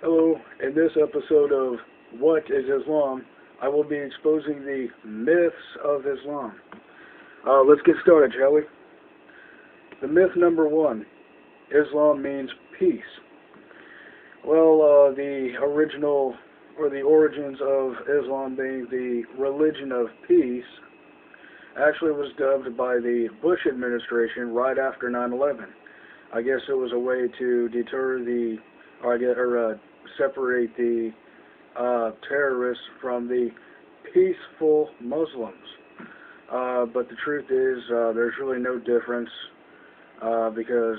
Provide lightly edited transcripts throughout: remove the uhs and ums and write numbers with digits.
Hello, in this episode of What is Islam, I will be exposing the myths of Islam. Let's get started, shall we? The myth number one, Islam means peace. Well, the original, or the origins of Islam being the religion of peace, actually was dubbed by the Bush administration right after 9/11. I guess it was a way to deter separate the terrorists from the peaceful Muslims. But the truth is, there's really no difference because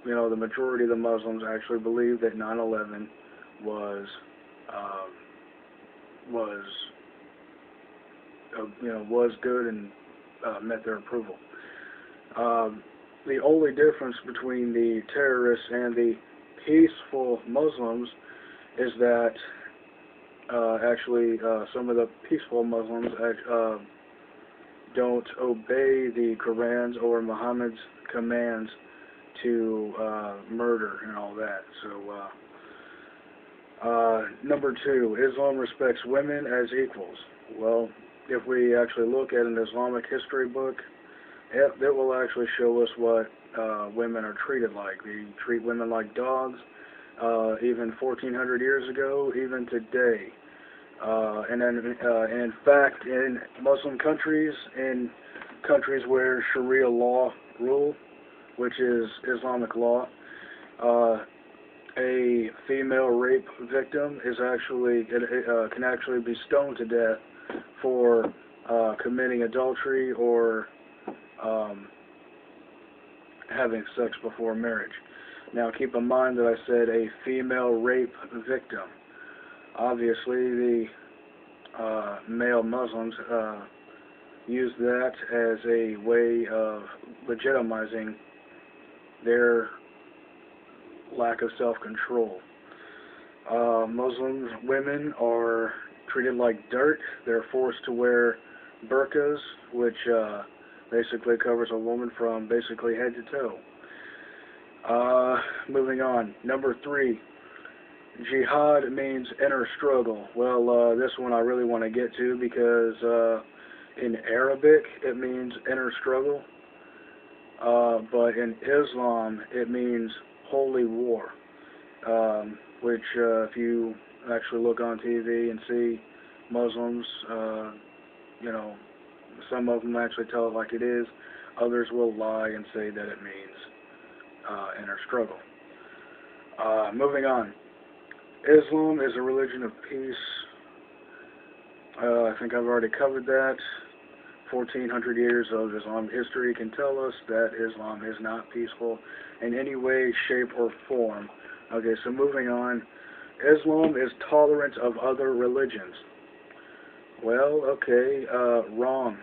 the majority of the Muslims actually believe that 9/11 was was was good and met their approval. The only difference between the terrorists and the peaceful Muslims is that some of the peaceful Muslims don't obey the Quran's or Muhammad's commands to murder and all that. So, number two, Islam respects women as equals. Well, if we actually look at an Islamic history book, it will actually show us what women are treated like. They treat women like dogs, even 1400 years ago, even today. And in fact, in Muslim countries, in countries where Sharia law rule, which is Islamic law, a female rape victim can actually be stoned to death for committing adultery or having sex before marriage. Now, keep in mind that I said a female rape victim. Obviously, the male Muslims use that as a way of legitimizing their lack of self-control. Muslim women are treated like dirt. They're forced to wear burqas, which basically covers a woman from basically head to toe. Moving on. Number three, jihad means inner struggle. Well, this one I really want to get to because in Arabic it means inner struggle, but in Islam it means holy war, which if you actually look on TV and see Muslims, some of them actually tell it like it is. Others will lie and say that it means inner struggle. Moving on. Islam is a religion of peace. I think I've already covered that. 1400 years of Islam history can tell us that Islam is not peaceful in any way, shape, or form. Okay, so moving on. Islam is tolerant of other religions. Well, okay, wrong.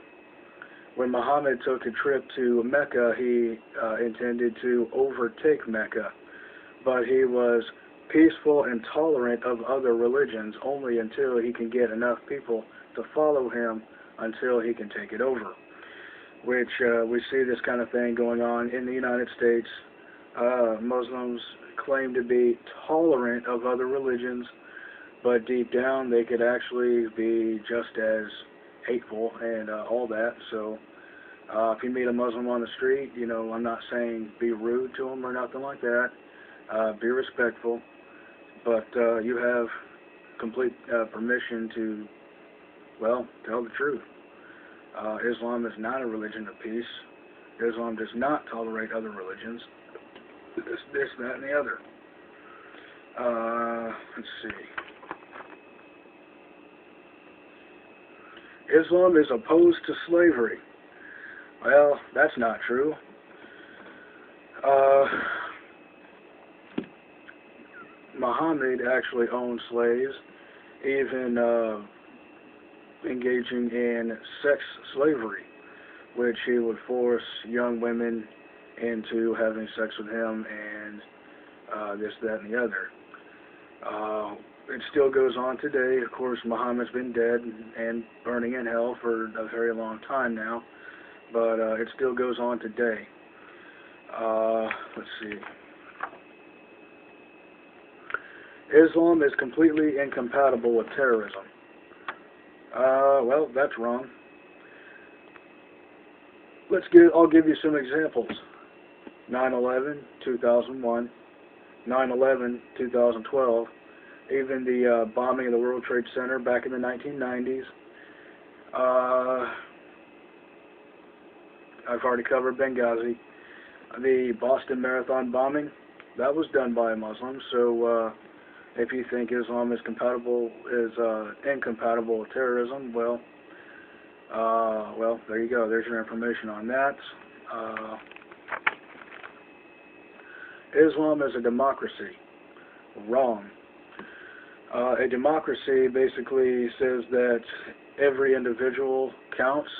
When Muhammad took a trip to Mecca, he intended to overtake Mecca, but he was peaceful and tolerant of other religions only until he can get enough people to follow him until he can take it over, which we see this kind of thing going on in the United States. Muslims claim to be tolerant of other religions, but deep down they could actually be just as hateful and all that. So if you meet a Muslim on the street, I'm not saying be rude to them or nothing like that. Be respectful, but you have complete permission to, tell the truth. Islam is not a religion of peace. Islam does not tolerate other religions. This, that, and the other. Let's see. Islam is opposed to slavery. Well, that's not true. Muhammad actually owned slaves, even engaging in sex slavery, which he would force young women into having sex with him and this, that, and the other. It still goes on today. Of course, Muhammad's been dead and burning in hell for a very long time now, but it still goes on today. Let's see. Islam is completely incompatible with terrorism. Well, that's wrong. I'll give you some examples. 9/11, 2001, 9/11, 2012, even the bombing of the World Trade Center back in the 1990s. I've already covered Benghazi. The Boston Marathon bombing, that was done by a Muslim. So if you think Islam is incompatible with terrorism, well, there you go. There's your information on that. Islam is a democracy. Wrong. A democracy basically says that every individual counts.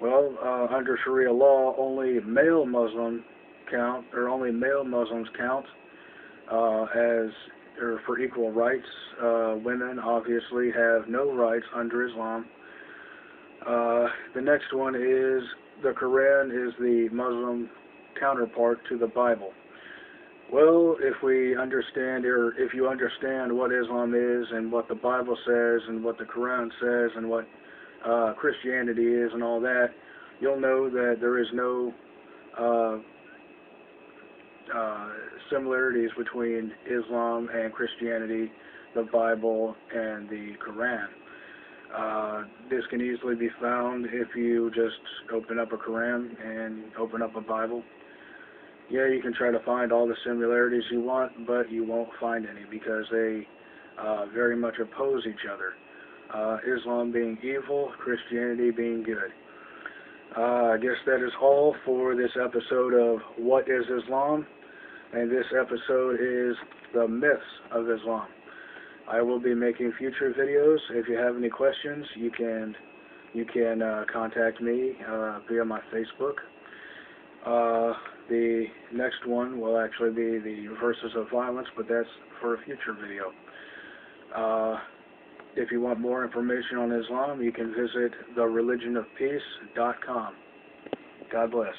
Well, under Sharia law, only male Muslims count for equal rights. Women obviously have no rights under Islam. The next one is the Quran is the Muslim counterpart to the Bible. Well, if you understand what Islam is and what the Bible says and what the Quran says and what Christianity is and all that, you'll know that there is no similarities between Islam and Christianity, the Bible, and the Quran. This can easily be found if you just open up a Quran and open up a Bible. Yeah, you can try to find all the similarities you want, but you won't find any because they very much oppose each other. Islam being evil, Christianity being good. I guess that is all for this episode of What is Islam? And this episode is the myths of Islam. I will be making future videos. If you have any questions, you can contact me via my Facebook. The next one will actually be the Verses of Violence, but that's for a future video. If you want more information on Islam, you can visit thereligionofpeace.com. God bless.